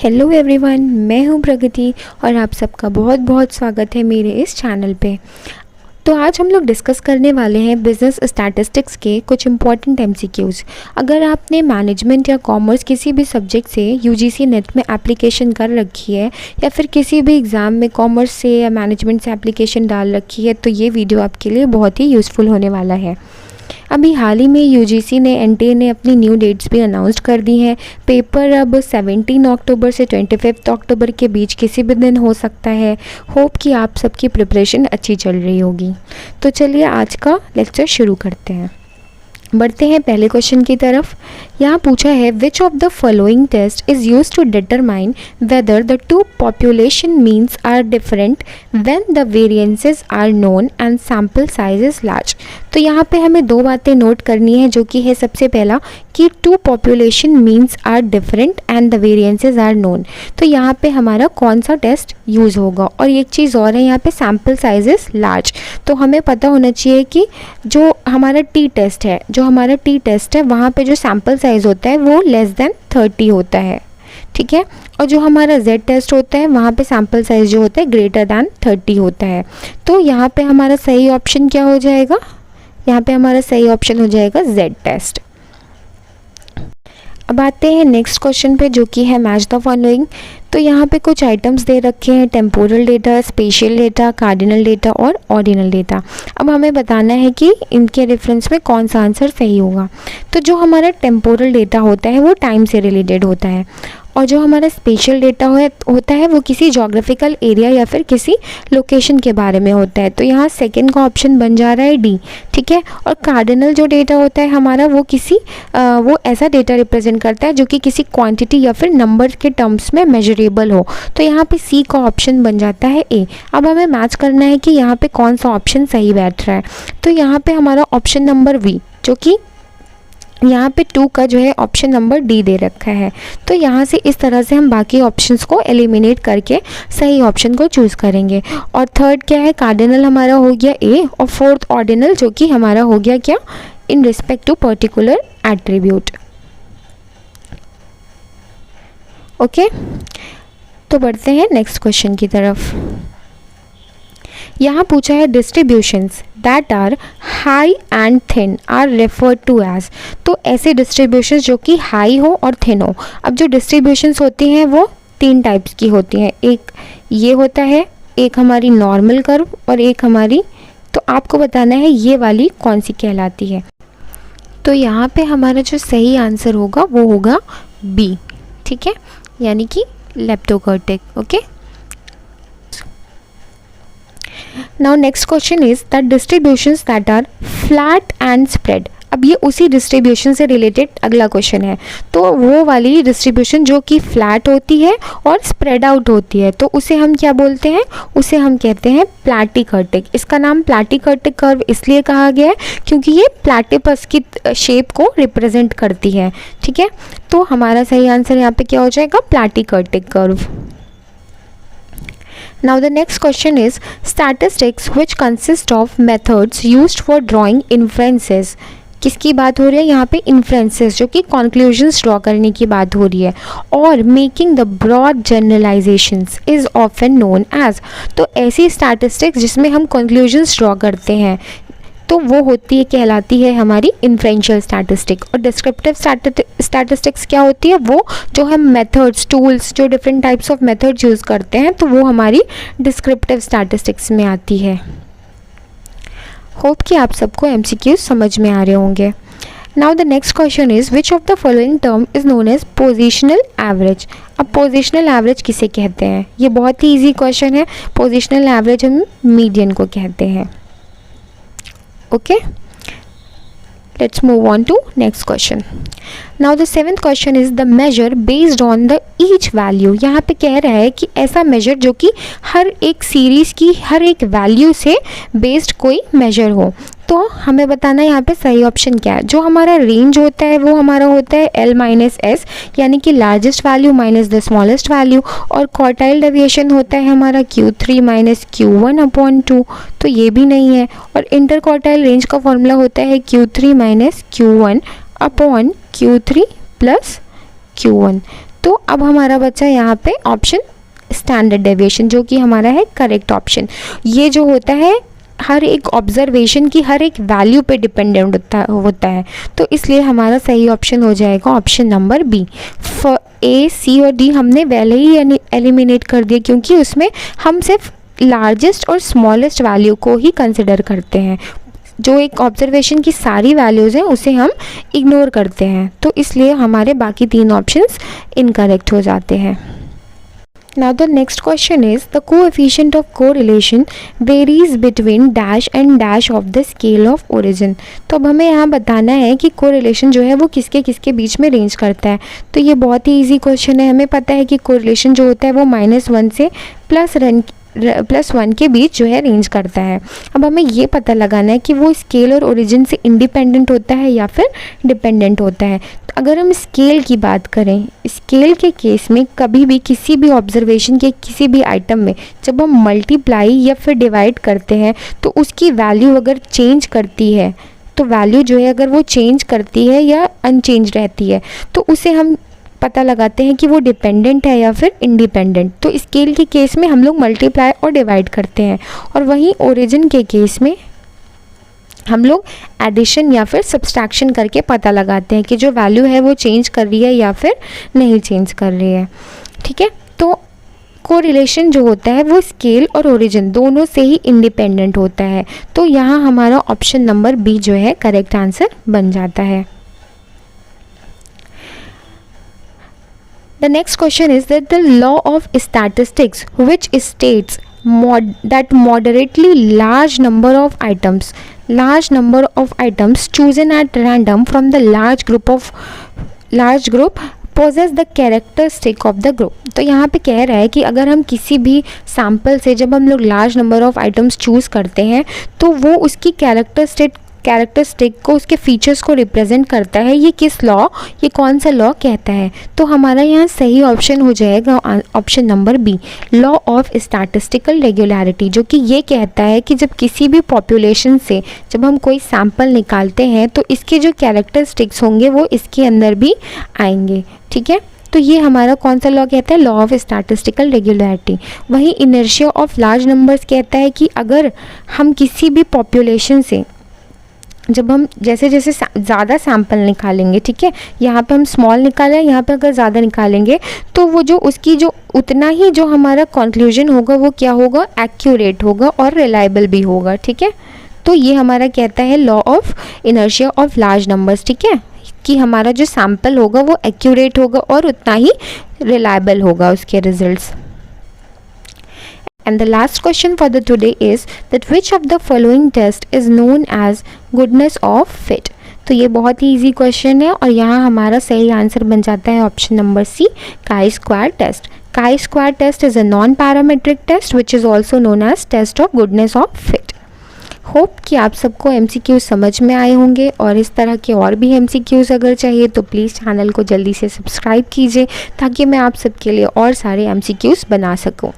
Hello everyone, मैं हूं प्रगति और आप सबका बहुत बहुत स्वागत है मेरे इस चैनल पे। तो आज हम लोग डिस्कस करने वाले हैं बिज़नेस स्टैटिस्टिक्स के कुछ इम्पॉर्टेंट एमसीक्यूज़। अगर आपने मैनेजमेंट या कॉमर्स किसी भी सब्जेक्ट से यूजीसी नेट में एप्लीकेशन कर रखी है या फिर किसी भी एग्ज़ाम में कॉमर्स से या मैनेजमेंट से एप्लीकेशन डाल रखी है तो ये वीडियो आपके लिए बहुत ही यूज़फुल होने वाला है। अभी हाल ही में यूजीसी ने एनटीए ने अपनी न्यू डेट्स भी अनाउंस कर दी हैं। पेपर अब 17 अक्टूबर से 25 अक्टूबर के बीच किसी भी दिन हो सकता है। होप कि आप सबकी प्रिपरेशन अच्छी चल रही होगी। तो चलिए आज का लेक्चर शुरू करते हैं। बढ़ते हैं पहले क्वेश्चन की तरफ। यहाँ पूछा है which of the following test is use to determine whether the two population means are different when the variances are known and sample size is large. तो यहाँ पे हमें दो बातें नोट करनी है, जो कि है सबसे पहला कि two population means are different and the variances are known. तो यहाँ पे हमारा कौन सा टेस्ट यूज़ होगा। और एक चीज़ और है, यहाँ पे सैम्पल साइज इज़ लार्ज। तो हमें पता होना चाहिए कि जो हमारा टी टेस्ट है वहाँ पे जो सैम्पल साइज़ होता है वो लेस देन 30 होता है, ठीक है। और जो हमारा जेड टेस्ट होता है वहाँ पे सैम्पल साइज़ जो होता है ग्रेटर दैन 30 होता है। तो यहाँ पे हमारा सही ऑप्शन क्या हो जाएगा, यहाँ पे हमारा सही ऑप्शन हो जाएगा जेड टेस्ट। अब आते हैं नेक्स्ट क्वेश्चन पे, जो कि है मैच द फॉलोइंग। तो यहाँ पे कुछ आइटम्स दे रखे हैं, temporal data, spatial data, cardinal data और ऑर्डिनल डेटा। अब हमें बताना है कि इनके रेफरेंस में कौन सा आंसर सही होगा। तो जो हमारा टेम्पोरल डेटा होता है वो टाइम से रिलेटेड होता है, और जो हमारा स्पेशल डेटा होता है वो किसी जोग्राफिकल एरिया या फिर किसी लोकेशन के बारे में होता है। तो यहाँ सेकंड का ऑप्शन बन जा रहा है डी, ठीक है। और कार्डिनल जो डेटा होता है हमारा वो वो ऐसा डेटा रिप्रेजेंट करता है जो कि किसी क्वांटिटी या फिर नंबर के टर्म्स में मेजरेबल हो। तो यहाँ पे सी का ऑप्शन बन जाता है ए। अब हमें मैच करना है कि यहाँ पे कौन सा ऑप्शन सही बैठ रहा है। तो यहाँ पे हमारा ऑप्शन नंबर वी, जो कि यहाँ पे 2 का जो है ऑप्शन नंबर डी दे रखा है। तो यहाँ से इस तरह से हम बाकी ऑप्शंस को एलिमिनेट करके सही ऑप्शन को चूज़ करेंगे। और थर्ड क्या है, कार्डिनल हमारा हो गया ए, और फोर्थ ऑर्डिनल जो कि हमारा हो गया क्या, in respect to particular attribute. Okay, तो बढ़ते हैं नेक्स्ट क्वेश्चन की तरफ। यहाँ पूछा है distributions that are high and thin are referred to as. तो ऐसे डिस्ट्रीब्यूशंस जो कि हाई हो और थिन हो। अब जो डिस्ट्रीब्यूशंस होती हैं वो 3 टाइप्स की होती हैं। एक ये होता है, एक हमारी नॉर्मल कर्व और एक हमारी, तो आपको बताना है ये वाली कौन सी कहलाती है। तो यहाँ पे हमारा जो सही आंसर होगा वो होगा बी, ठीक है, यानी कि leptokurtic. Okay, now next question is that distributions that are flat and spread। अब ये उसी डिस्ट्रीब्यूशन से रिलेटेड अगला क्वेश्चन है। तो वो वाली डिस्ट्रीब्यूशन जो कि फ्लैट होती है और स्प्रेड आउट होती है, तो उसे हम क्या बोलते हैं, उसे हम कहते हैं प्लैटिकर्टिक। इसका नाम प्लैटिकर्टिक कर्व इसलिए कहा गया है क्योंकि ये प्लैटिपस की शेप को रिप्रेजेंट करती है, ठीक है। तो हमारा सही आंसर यहाँ पे क्या हो जाएगा, प्लैटिकर्टिक curve. Now the next question is statistics which consist of methods used for drawing inferences। किसकी बात हो रही है यहाँ पे, इन्फ्रेंसेस, जो कि कंक्लूजन्स ड्रॉ करने की बात हो रही है। और making the broad generalisations is often known as. तो ऐसी स्टैटिस्टिक्स जिसमें हम कंक्लूजन्स ड्रॉ करते हैं तो वो होती है, कहलाती है हमारी इन्फ्रेंशियल स्टैटिस्टिक। और डिस्क्रिप्टिव स्टैटिस्टिक्स क्या होती है, वो जो हम मेथड्स, टूल्स, जो different types of methods use करते हैं तो वो हमारी डिस्क्रिप्टिव स्टैटिस्टिक्स में आती है। होप कि आप सबको एमसीक्यू समझ में आ रहे होंगे। Now the next question is which of the following term is known as positional average. अब पोजिशनल एवरेज किसे कहते हैं, ये बहुत ही ईजी क्वेश्चन है। पोजिशनल एवरेज हम मीडियन को कहते हैं। Okay, let's move on to next question. Now the 7th question is the measure based on the each value। यहाँ पे कह रहा है कि ऐसा मेजर जो कि हर एक सीरीज़ की हर एक वैल्यू से बेस्ड कोई मेजर हो। तो हमें बताना है यहाँ पे सही ऑप्शन क्या है। जो हमारा रेंज होता है वो हमारा होता है L माइनस एस, यानी कि largest value minus the smallest value. और क्वार्टाइल डेविएशन होता है हमारा Q3 माइनस Q1 अपॉन 2, तो ये भी नहीं है। और इंटर क्वार्टाइल रेंज का फॉर्मूला होता है Q3 minus Q1 upon Q3 plus Q1। तो अब हमारा बचा यहाँ पे ऑप्शन स्टैंडर्ड डेविएशन, जो कि हमारा है करेक्ट ऑप्शन। ये जो होता है हर एक ऑब्जर्वेशन की हर एक वैल्यू पे डिपेंडेंट होता है, तो इसलिए हमारा सही ऑप्शन हो जाएगा ऑप्शन नंबर बी। ए, सी और डी हमने पहले ही एलिमिनेट कर दिए, क्योंकि उसमें हम सिर्फ लार्जेस्ट और स्मॉलेस्ट वैल्यू को ही कंसिडर करते हैं। जो एक ऑब्जर्वेशन की सारी वैल्यूज़ हैं उसे हम इग्नोर करते हैं, तो इसलिए हमारे बाकी 3 ऑप्शंस इनकरेक्ट हो जाते हैं। Now the next question is the coefficient of correlation varies between dash and dash of the scale of origin। तो अब हमें यहाँ बताना है कि कोरिलेशन जो है वो किसके किसके बीच में रेंज करता है। तो ये बहुत ही इजी क्वेश्चन है। हमें पता है कि कोरिलेशन जो होता है वो -1 से +1 के बीच जो है रेंज करता है। अब हमें ये पता लगाना है कि वो स्केल और ओरिजिन से इंडिपेंडेंट होता है या फिर डिपेंडेंट होता है। तो अगर हम स्केल की बात करें, स्केल के केस में कभी भी किसी भी ऑब्जर्वेशन के किसी भी आइटम में जब हम मल्टीप्लाई या फिर डिवाइड करते हैं तो उसकी वैल्यू अगर चेंज करती है, तो वैल्यू जो है अगर वो चेंज करती है या अनचेंज रहती है, तो उसे हम पता लगाते हैं कि वो डिपेंडेंट है या फिर इंडिपेंडेंट। तो स्केल के केस में हम लोग मल्टीप्लाई और डिवाइड करते हैं, और वहीं ओरिजिन के केस में हम लोग एडिशन या फिर सब्सट्रैक्शन करके पता लगाते हैं कि जो वैल्यू है वो चेंज कर रही है या फिर नहीं चेंज कर रही है। ठीक है, तो कोरिलेशन जो होता है वो स्केल और ओरिजिन दोनों से ही इंडिपेंडेंट होता है। तो यहाँ हमारा ऑप्शन नंबर बी जो है करेक्ट आंसर बन जाता है। The next question is that the law of statistics which states that moderately large number of items chosen at random from the large group possess the characteristic of the group। तो यहाँ पे कह रहा है कि अगर हम किसी भी सैम्पल से जब हम लोग large number of items choose करते हैं तो वो उसकी कैरेक्टरिस्टिक को, उसके फीचर्स को रिप्रेजेंट करता है। ये किस लॉ, ये कौन सा लॉ कहता है? तो हमारा यहाँ सही ऑप्शन हो जाएगा option number B, law of statistical regularity, जो कि ये कहता है कि जब किसी भी पॉपुलेशन से जब हम कोई सैम्पल निकालते हैं तो इसके जो कैरेक्टरिस्टिक्स होंगे वो इसके अंदर भी आएंगे। ठीक है, तो ये हमारा कौन सा लॉ कहता है? Law of statistical regularity. वहीं इनर्शिया ऑफ लार्ज नंबर्स कहता है कि अगर हम किसी भी पॉपुलेशन से जब हम जैसे जैसे ज़्यादा सैम्पल निकालेंगे, ठीक है, यहाँ पे हम स्मॉल निकालें, यहाँ पे अगर ज़्यादा निकालेंगे तो वो जो उसकी जो उतना ही जो हमारा कंक्लूजन होगा वो क्या होगा? एक्यूरेट होगा और रिलायबल भी होगा। ठीक है, तो ये हमारा कहता है law of inertia of large numbers. ठीक है, कि हमारा जो सैम्पल होगा वो एक्यूरेट होगा और उतना ही रिलायबल होगा उसके results. And the last question for the today is that which of the following test is known as goodness of fit। तो ये बहुत ही इजी क्वेश्चन है और यहाँ हमारा सही आंसर बन जाता है option number C, chi square test. Chi square test is a non parametric test which is also known as test of goodness of fit. Hope कि आप सबको MCQ समझ में आए होंगे, और इस तरह के और भी MCQs अगर चाहिए तो प्लीज़ चैनल को जल्दी से सब्सक्राइब कीजिए ताकि मैं आप सबके लिए और सारे MCQs बना सकूं।